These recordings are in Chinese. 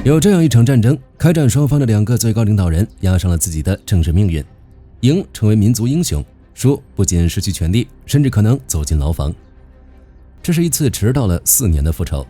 有这样一场战争，开战双方的两个最高领导人押上了自己的政治命运，赢成为民族英雄，输不仅失去权力，甚至可能走进牢房。这是一次迟到了4年的复仇。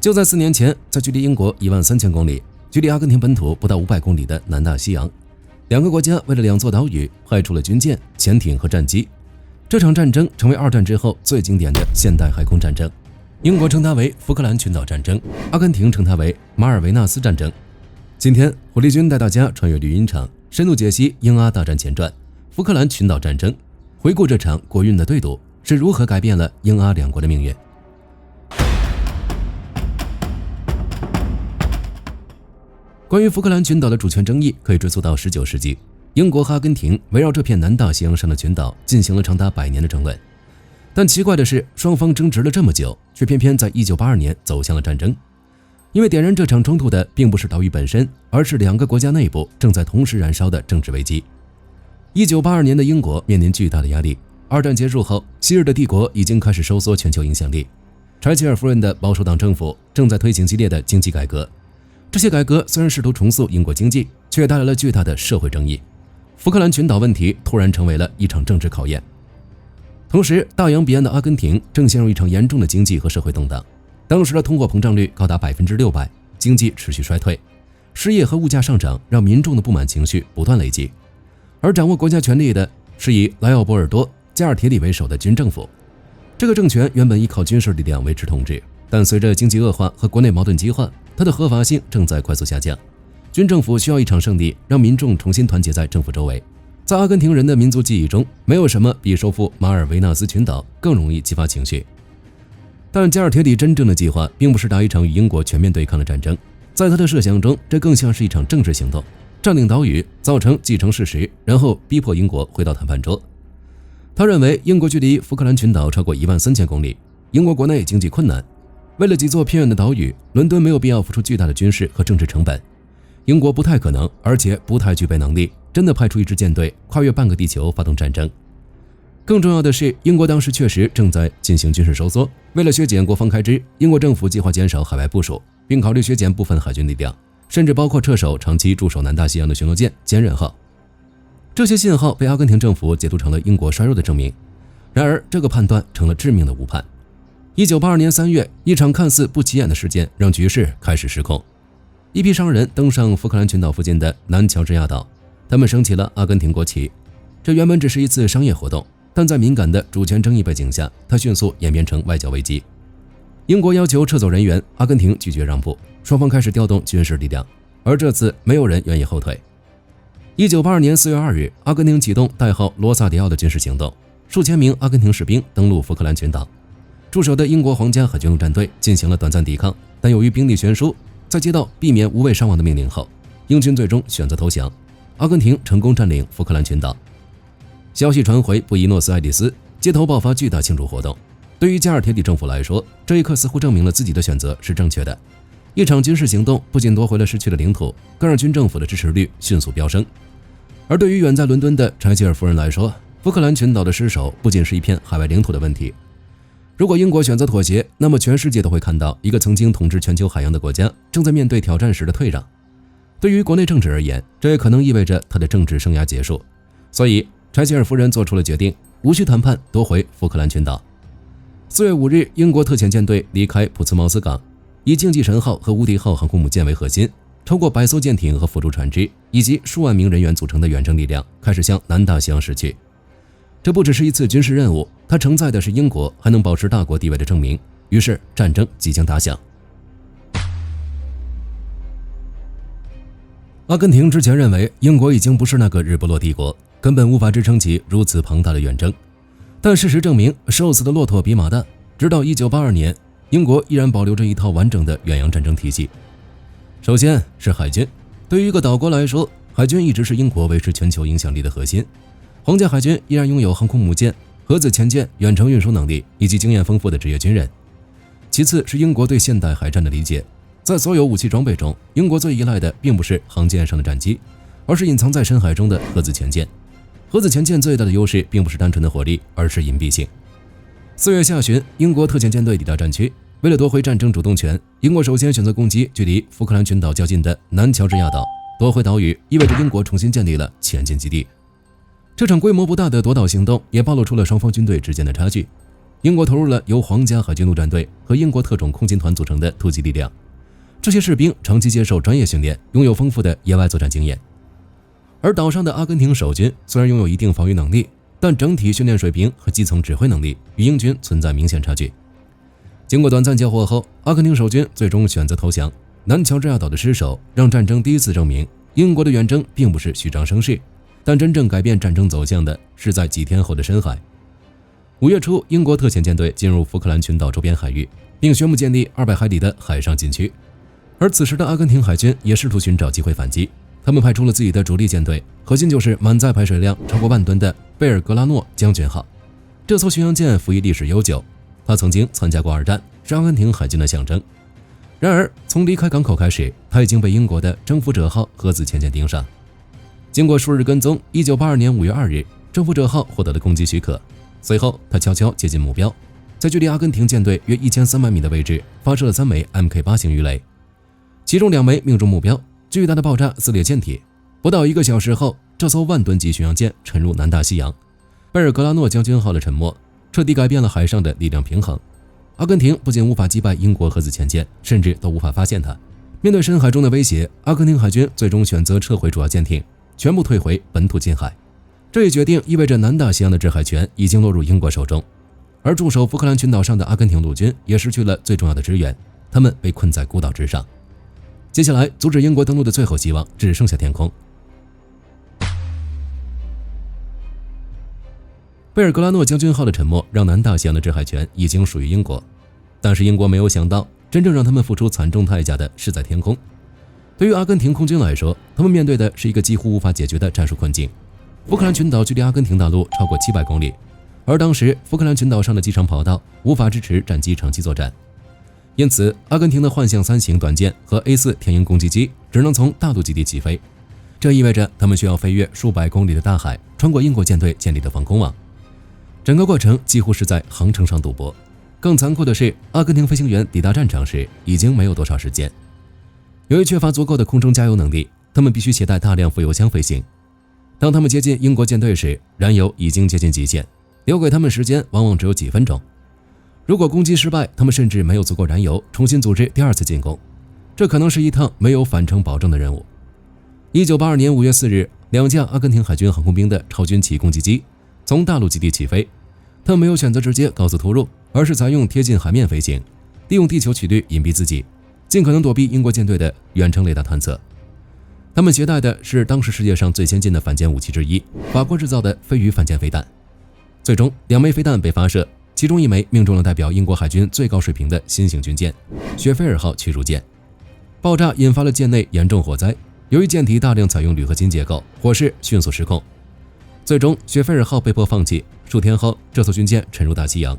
就在4年前，在距离英国13000公里、距离阿根廷本土不到500公里的南大西洋，两个国家为了2座岛屿派出了军舰、潜艇和战机。这场战争成为2战之后最经典的现代海空战争。英国称它为福克兰群岛战争，阿根廷称它为马尔维纳斯战争。今天，火力军带大家穿越绿茵场，深入解析英阿大战前传——福克兰群岛战争，回顾这场国运的对赌是如何改变了英阿两国的命运。关于福克兰群岛的主权争议可以追溯到19世纪，英国和阿根廷围绕这片南大西洋上的群岛进行了长达100年的争论。但奇怪的是，双方争执了这么久，却偏偏在1982年走向了战争。因为点燃这场冲突的并不是岛屿本身，而是两个国家内部正在同时燃烧的政治危机。1982年的英国面临巨大的压力，二战结束后，昔日的帝国已经开始收缩全球影响力。柴契尔夫人的保守党政府正在推行激烈的经济改革，这些改革虽然试图重塑英国经济，却带来了巨大的社会争议。福克兰群岛问题突然成为了一场政治考验。同时，大洋彼岸的阿根廷正陷入一场严重的经济和社会动荡。当时的通货膨胀率高达600%，经济持续衰退，失业和物价上涨让民众的不满情绪不断累积。而掌握国家权力的是以莱奥波尔多·加尔铁里为首的军政府。这个政权原本依靠军事力量维持统治，但随着经济恶化和国内矛盾激化，它的合法性正在快速下降。军政府需要一场胜利，让民众重新团结在政府周围。在阿根廷人的民族记忆中，没有什么比收复马尔维纳斯群岛更容易激发情绪。但加尔铁里真正的计划并不是打一场与英国全面对抗的战争，在他的设想中，这更像是一场政治行动，占领岛屿，造成既成事实，然后逼迫英国回到谈判桌。他认为英国距离福克兰群岛超过13000公里，英国国内经济困难，为了几座偏远的岛屿，伦敦没有必要付出巨大的军事和政治成本。英国不太可能，而且不太具备能力，真的派出一支舰队跨越半个地球发动战争。更重要的是，英国当时确实正在进行军事收缩，为了削减国防开支，英国政府计划减少海外部署，并考虑削减部分海军力量，甚至包括撤守长期驻守南大西洋的巡逻舰坚韧号。这些信号被阿根廷政府解读成了英国衰弱的证明，然而这个判断成了致命的误判。1982年3月，一场看似不起眼的事件让局势开始失控。一批商人登上福克兰群岛附近的南乔治亚岛，他们升起了阿根廷国旗。这原本只是一次商业活动，但在敏感的主权争议背景下，它迅速演变成外交危机。英国要求撤走人员，阿根廷拒绝让步，双方开始调动军事力量，而这次没有人愿意后退。1982年4月2日，阿根廷启动代号罗萨迪奥的军事行动，数千名阿根廷士兵登陆福克兰群岛。驻守的英国皇家海军陆战队进行了短暂抵抗，但由于兵力悬殊，在接到避免无谓伤亡的命令后，英军最终选择投降，阿根廷成功占领福克兰群岛。消息传回布宜诺斯艾利斯，街头爆发巨大庆祝活动。对于加尔铁里政府来说，这一刻似乎证明了自己的选择是正确的。一场军事行动不仅夺回了失去的领土，更让军政府的支持率迅速飙升。而对于远在伦敦的柴契尔夫人来说，福克兰群岛的失守不仅是一片海外领土的问题。如果英国选择妥协，那么全世界都会看到一个曾经统治全球海洋的国家正在面对挑战时的退让。对于国内政治而言，这也可能意味着他的政治生涯结束。所以柴契尔夫人做出了决定，无需谈判夺回福克兰群岛。4月5日，英国特遣舰队离开普茨茅斯港，以竞技神号和无敌号航空母舰为核心，超过100艘舰艇和辅助船只以及数万名人员组成的远征力量开始向南大西洋驶去。这不只是一次军事任务，它承载的是英国还能保持大国地位的证明。于是战争即将打响。阿根廷之前认为英国已经不是那个日不落帝国，根本无法支撑起如此庞大的远征。但事实证明，瘦死的骆驼比马大。直到1982年，英国依然保留着一套完整的远洋战争体系。首先是海军，对于一个岛国来说，海军一直是英国维持全球影响力的核心。皇家海军依然拥有航空母舰、核子潜舰、远程运输能力以及经验丰富的职业军人。其次是英国对现代海战的理解，在所有武器装备中，英国最依赖的并不是航舰上的战机，而是隐藏在深海中的核子潜舰。核子潜舰最大的优势并不是单纯的火力，而是隐蔽性。4月下旬，英国特遣舰队抵达战区，为了夺回战争主动权，英国首先选择攻击距离福克兰群岛较近的南乔治亚岛。夺回岛屿意味着英国重新建立了前进基地。这场规模不大的夺岛行动也暴露出了双方军队之间的差距。英国投入了由皇家海军陆战队和英国特种空勤团组成的突击力量，这些士兵长期接受专业训练，拥有丰富的野外作战经验。而岛上的阿根廷守军虽然拥有一定防御能力，但整体训练水平和基层指挥能力与英军存在明显差距。经过短暂交火后，阿根廷守军最终选择投降。南乔治亚岛的失守让战争第一次证明，英国的远征并不是虚张声势，但真正改变战争走向的是在几天后的深海。5月初，英国特遣舰队进入福克兰群岛周边海域，并宣布建立200海里的海上禁区。而此时的阿根廷海军也试图寻找机会反击，他们派出了自己的主力舰队，核心就是满载排水量超过1万吨的贝尔格拉诺将军号。这艘巡洋舰服役历史悠久，它曾经参加过2战，是阿根廷海军的象征。然而，从离开港口开始，他已经被英国的征服者号核子潜舰盯上。经过数日跟踪，1982年5月2日，征服者号获得了攻击许可。随后，他悄悄接近目标，在距离阿根廷舰队约1300米的位置发射了3枚 Mk8 型鱼雷，其中2枚命中目标，巨大的爆炸撕裂舰体。不到1个小时后，这艘1万吨级巡洋舰沉入南大西洋。贝尔格拉诺将军号的沉没彻底改变了海上的力量平衡。阿根廷不仅无法击败英国核子潜舰，甚至都无法发现它。面对深海中的威胁，阿根廷海军最终选择撤回主要舰艇，全部退回本土近海。这一决定意味着南大西洋的制海权已经落入英国手中，而驻守福克兰群岛上的阿根廷陆军也失去了最重要的支援，他们被困在孤岛之上。接下来，阻止英国登陆的最后希望只剩下天空。贝尔格拉诺将军号的沉没让南大西洋的制海权已经属于英国，但是英国没有想到，真正让他们付出惨重代价的是在天空。对于阿根廷空军来说，他们面对的是一个几乎无法解决的战术困境。福克兰群岛距离阿根廷大陆超过700公里，而当时福克兰群岛上的机场跑道无法支持战机长期作战，因此阿根廷的幻象3型短舰和 A4 天鹰攻击机只能从大陆基地起飞，这意味着他们需要飞越数百公里的大海，穿过英国舰队建立的防空网。整个过程几乎是在航程上赌博。更残酷的是，阿根廷飞行员抵达战场时已经没有多少时间。由于缺乏足够的空中加油能力，他们必须携带大量副油箱飞行。当他们接近英国舰队时，燃油已经接近极限，留给他们时间往往只有几分钟。如果攻击失败，他们甚至没有足够燃油重新组织第2次进攻，这可能是一趟没有返程保证的任务。1982年5月4日，2架阿根廷海军航空兵的超军旗攻击机从大陆基地起飞，他们没有选择直接高速突入，而是采用贴近海面飞行，利用地球曲率隐蔽自己，尽可能躲避英国舰队的远程雷达探测。他们携带的是当时世界上最先进的反舰武器之一——法国制造的飞鱼反舰飞弹。最终，2枚飞弹被发射，其中1枚命中了代表英国海军最高水平的新型军舰——雪菲尔号驱逐舰。爆炸引发了舰内严重火灾，由于舰体大量采用铝合金结构，火势迅速失控。最终，雪菲尔号被迫放弃。数天后，这艘军舰沉入大西洋。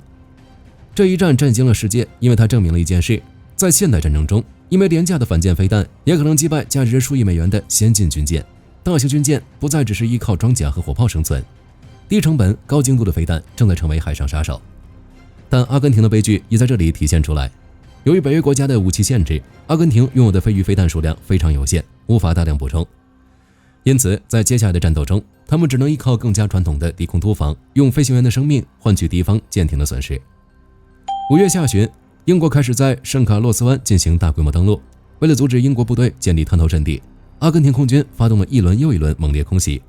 这一战震惊了世界，因为它证明了一件事：在现代战争中，一枚廉价的反舰飞弹也可能击败价值数亿美元的先进军舰。大型军舰不再只是依靠装甲和火炮生存，低成本、高精度的飞弹正在成为海上杀手。但阿根廷的悲剧也在这里体现出来。由于北约国家的武器限制，阿根廷拥有的飞鱼飞弹数量非常有限，无法大量补充。因此，在接下来的战斗中，他们只能依靠更加传统的低空突防，用飞行员的生命换取敌方舰艇的损失。5月下旬，英国开始在圣卡洛斯湾进行大规模登陆。为了阻止英国部队建立滩头阵地，阿根廷空军发动了一轮又一轮猛烈空袭。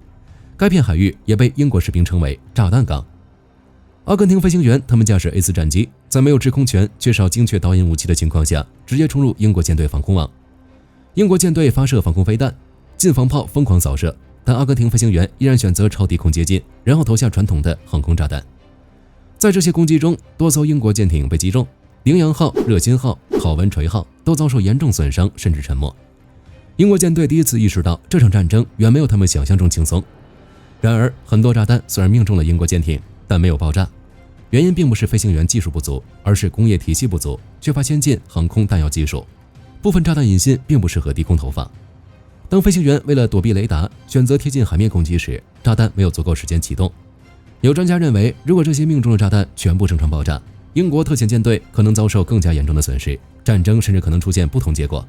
该片海域也被英国士兵称为炸弹港。阿根廷飞行员他们驾驶 A4 战机，在没有制空权、缺少精确导引武器的情况下，直接冲入英国舰队防空网。英国舰队发射防空飞弹，近防炮疯狂扫射，但阿根廷飞行员依然选择朝低空接近，然后投下传统的航空炸弹。在这些攻击中，多艘英国舰艇被击中，羚羊号、热心号、考文垂号都遭受严重损伤，甚至沉没。英国舰队第一次意识到这场战争远没有他们想象中轻松。然而，很多炸弹虽然命中了英国舰艇，但没有爆炸。原因并不是飞行员技术不足，而是工业体系不足，缺乏先进航空弹药技术。部分炸弹引信并不适合低空投放。当飞行员为了躲避雷达，选择贴近海面攻击时，炸弹没有足够时间启动。有专家认为，如果这些命中的炸弹全部正常爆炸，英国特遣舰队可能遭受更加严重的损失，战争甚至可能出现不同结果。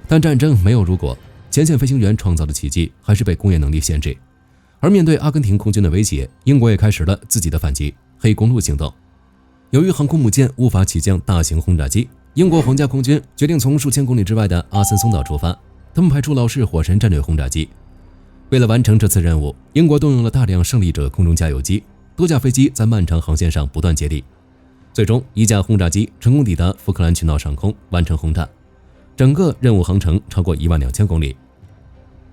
但战争没有如果，前线飞行员创造的奇迹还是被工业能力限制。而面对阿根廷空军的威胁，英国也开始了自己的反击——黑公路行动。由于航空母舰无法起降大型轰炸机，英国皇家空军决定从数千公里之外的阿森松岛出发，他们派出老式火神战略轰炸机。为了完成这次任务，英国动用了大量胜利者空中加油机，多架飞机在漫长航线上不断接力。最终，一架轰炸机成功抵达福克兰群岛上空，完成轰炸。整个任务航程超过12000公里。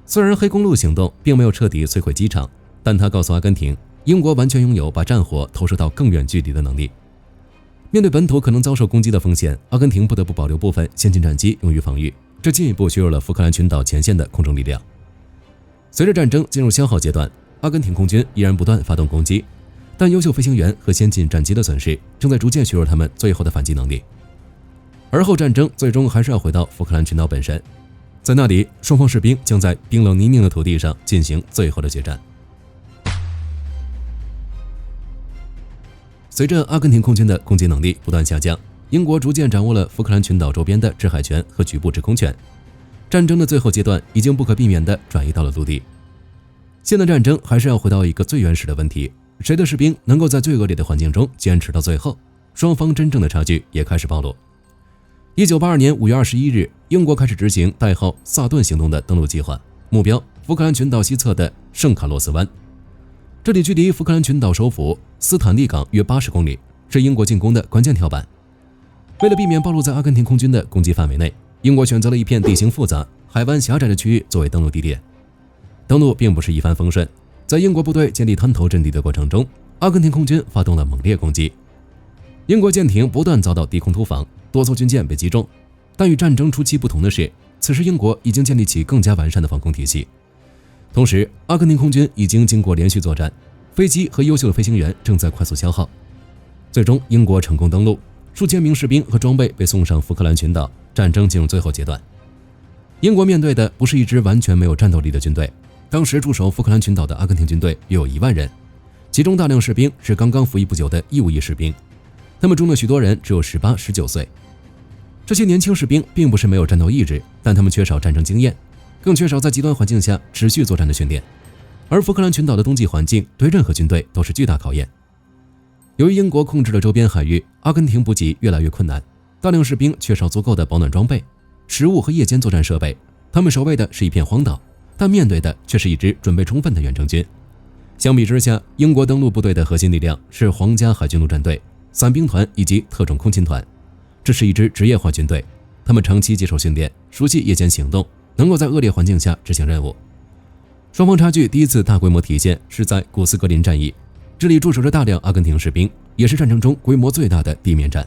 虽然黑公路行动并没有彻底摧毁机场，但它告诉阿根廷，英国完全拥有把战火投射到更远距离的能力。面对本土可能遭受攻击的风险，阿根廷不得不保留部分先进战机用于防御，这进一步削弱了福克兰群岛前线的空中力量。随着战争进入消耗阶段，阿根廷空军依然不断发动攻击，但优秀飞行员和先进战机的损失正在逐渐削弱他们最后的反击能力。而后战争最终还是要回到福克兰群岛本身，在那里，双方士兵将在冰冷泥泞的土地上进行最后的决战。随着阿根廷空军的攻击能力不断下降，英国逐渐掌握了福克兰群岛周边的制海权和局部制空权。战争的最后阶段已经不可避免地转移到了陆地。现在战争还是要回到一个最原始的问题：谁的士兵能够在最恶劣的环境中坚持到最后？双方真正的差距也开始暴露。1982年5月21日，英国开始执行代号萨顿行动的登陆计划，目标福克兰群岛西侧的圣卡洛斯湾。这里距离福克兰群岛首府斯坦利港约80公里，是英国进攻的关键跳板。为了避免暴露在阿根廷空军的攻击范围内，英国选择了一片地形复杂、海湾狭窄的区域作为登陆地点。登陆并不是一帆风顺，在英国部队建立滩头阵地的过程中，阿根廷空军发动了猛烈攻击。英国舰艇不断遭到低空突防，多艘军舰被击中。但与战争初期不同的是，此时英国已经建立起更加完善的防空体系。同时，阿根廷空军已经经过连续作战，飞机和优秀的飞行员正在快速消耗。最终，英国成功登陆，数千名士兵和装备被送上福克兰群岛，战争进入最后阶段。英国面对的不是一支完全没有战斗力的军队，当时驻守福克兰群岛的阿根廷军队约有1万人，其中大量士兵是刚刚服役不久的义务役士兵，他们中的许多人只有18、19岁。这些年轻士兵并不是没有战斗意志，但他们缺少战争经验，更缺少在极端环境下持续作战的训练。而福克兰群岛的冬季环境对任何军队都是巨大考验。由于英国控制了周边海域，阿根廷补给越来越困难，大量士兵缺少足够的保暖装备、食物和夜间作战设备，他们守卫的是一片荒岛，但面对的却是一支准备充分的远征军。相比之下，英国登陆部队的核心力量是皇家海军陆战队、伞兵团以及特种空勤团，这是一支职业化军队，他们长期接受训练，熟悉夜间行动，能够在恶劣环境下执行任务。双方差距第一次大规模体现是在古斯格林战役，这里驻守着大量阿根廷士兵，也是战争中规模最大的地面战。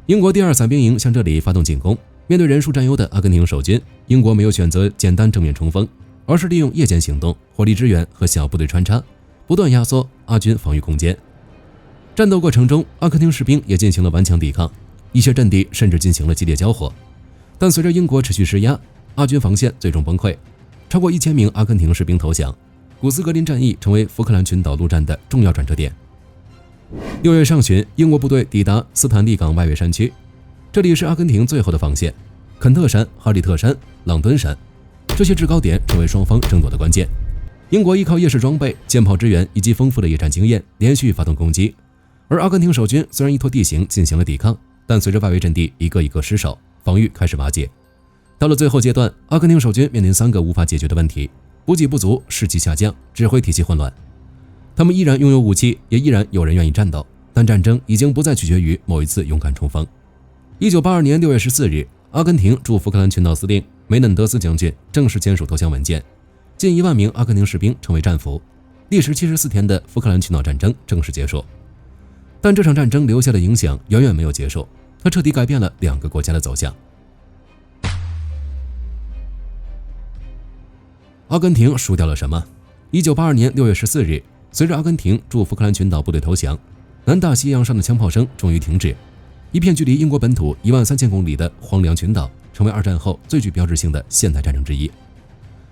英国第2伞兵营向这里发动进攻，面对人数占优的阿根廷守军，英国没有选择简单正面冲锋，而是利用夜间行动、火力支援和小部队穿插，不断压缩阿军防御空间。战斗过程中，阿根廷士兵也进行了顽强抵抗，一些阵地甚至进行了激烈交火。但随着英国持续施压，阿军防线最终崩溃，超过1000名阿根廷士兵投降。古斯格林战役成为福克兰群岛陆战的重要转折点。6月上旬，英国部队抵达斯坦利港外围山区，这里是阿根廷最后的防线。肯特山、哈里特山、朗敦山，这些制高点成为双方争夺的关键。英国依靠夜视装备、舰炮支援以及丰富的野战经验，连续发动攻击。而阿根廷守军虽然依托地形进行了抵抗，但随着外围阵地一个一个失守，防御开始瓦解。到了最后阶段，阿根廷守军面临3个无法解决的问题：补给不足、士气下降、指挥体系混乱。他们依然拥有武器，也依然有人愿意战斗，但战争已经不再取决于某一次勇敢冲锋。1982年6月14日，阿根廷驻福克兰群岛司令梅嫩德斯将军正式签署投降文件，近1万名阿根廷士兵成为战俘，历时74天的福克兰群岛战争正式结束。但这场战争留下的影响远远没有结束，它彻底改变了2个国家的走向。阿根廷输掉了什么？1982年6月14日，随着阿根廷驻福克兰群岛部队投降，南大西洋上的枪炮声终于停止，一片距离英国本土13000公里的荒凉群岛成为2战后最具标志性的现代战争之一。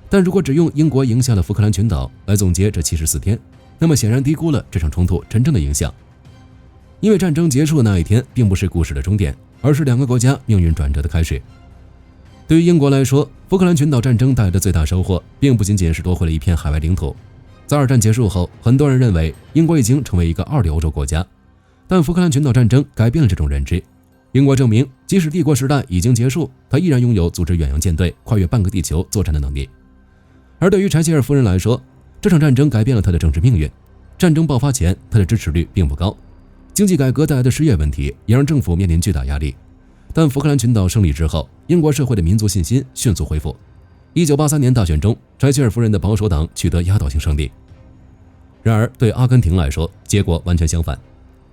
但如果只用英国赢下了福克兰群岛来总结这74天，那么显然低估了这场冲突真正的影响。因为战争结束的那一天并不是故事的终点，而是两个国家命运转折的开始。对于英国来说，福克兰群岛战争带来的最大收获，并不仅仅是夺回了一片海外领土。在二战结束后，很多人认为英国已经成为一个二流欧洲国家，但福克兰群岛战争改变了这种认知。英国证明，即使帝国时代已经结束，它依然拥有组织远洋舰队跨越半个地球作战的能力。而对于柴契尔夫人来说，这场战争改变了她的政治命运。战争爆发前，她的支持率并不高，经济改革带来的失业问题也让政府面临巨大压力。但福克兰群岛胜利之后，英国社会的民族信心迅速恢复。1983年大选中，柴契尔夫人的保守党取得压倒性胜利。然而，对阿根廷来说，结果完全相反。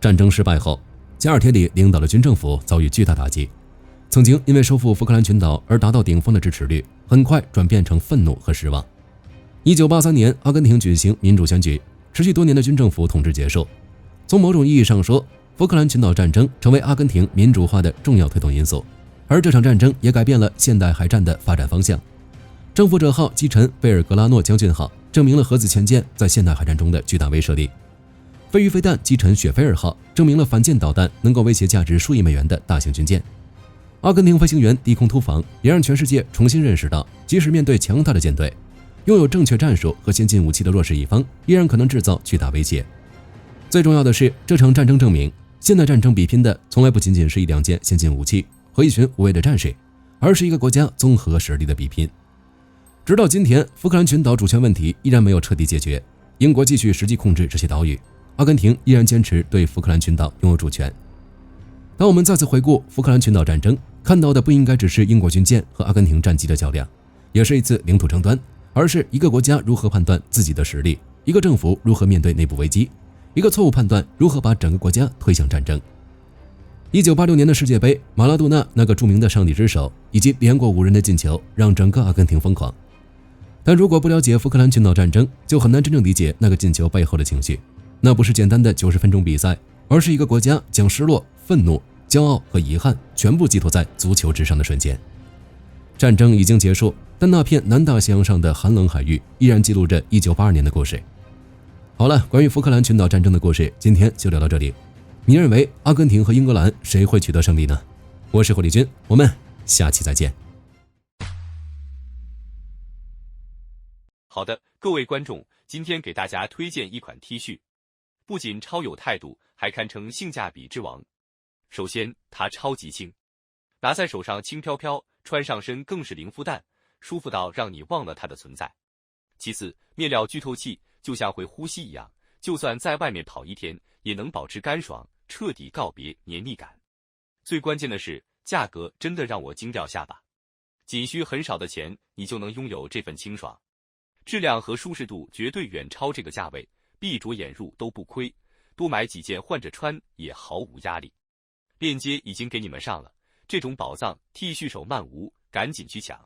战争失败后，加尔铁里领导的军政府遭遇巨大打击。曾经因为收复福克兰群岛而达到顶峰的支持率，很快转变成愤怒和失望。1983年，阿根廷举行民主选举，持续多年的军政府统治结束。从某种意义上说，福克兰群岛战争成为阿根廷民主化的重要推动因素，而这场战争也改变了现代海战的发展方向。征服者号击沉贝尔格拉诺将军号，证明了核子潜舰在现代海战中的巨大威慑力。飞鱼飞弹击沉雪菲尔号，证明了反舰导弹能够威胁价值数亿美元的大型军舰。阿根廷飞行员低空突防，也让全世界重新认识到，即使面对强大的舰队，拥有正确战术和先进武器的弱势一方，依然可能制造巨大威胁。最重要的是，这场战争证明，现代战争比拼的从来不仅仅是一两件先进武器和一群无畏的战士，而是一个国家综合实力的比拼。直到今天，福克兰群岛主权问题依然没有彻底解决，英国继续实际控制这些岛屿，阿根廷依然坚持对福克兰群岛拥有主权。当我们再次回顾福克兰群岛战争，看到的不应该只是英国军舰和阿根廷战机的较量，也是一次领土争端，而是一个国家如何判断自己的实力，一个政府如何面对内部危机，一个错误判断如何把整个国家推向战争。1986年的世界杯，马拉多纳那个著名的上帝之手以及连过5人的进球，让整个阿根廷疯狂。但如果不了解福克兰群岛战争，就很难真正理解那个进球背后的情绪。那不是简单的90分钟比赛，而是一个国家将失落、愤怒、骄傲和遗憾全部寄托在足球之上的瞬间。战争已经结束，但那片南大西洋上的寒冷海域依然记录着1982年的故事。好了，关于福克兰群岛战争的故事，今天就聊到这里。你认为阿根廷和英格兰谁会取得胜利呢？我是火力军，我们下期再见。好的，各位观众，今天给大家推荐一款 T 恤，不仅超有态度，还堪称性价比之王。首先，它超级轻，拿在手上轻飘飘，穿上身更是零负担，舒服到让你忘了它的存在。其次，面料剧透气，就像会呼吸一样，就算在外面跑一天，也能保持干爽，彻底告别黏腻感。最关键的是，价格真的让我惊掉下巴，仅需很少的钱，你就能拥有这份清爽。质量和舒适度绝对远超这个价位，闭着眼入都不亏，多买几件换着穿也毫无压力。链接已经给你们上了，这种宝藏 T 恤手慢无，赶紧去抢。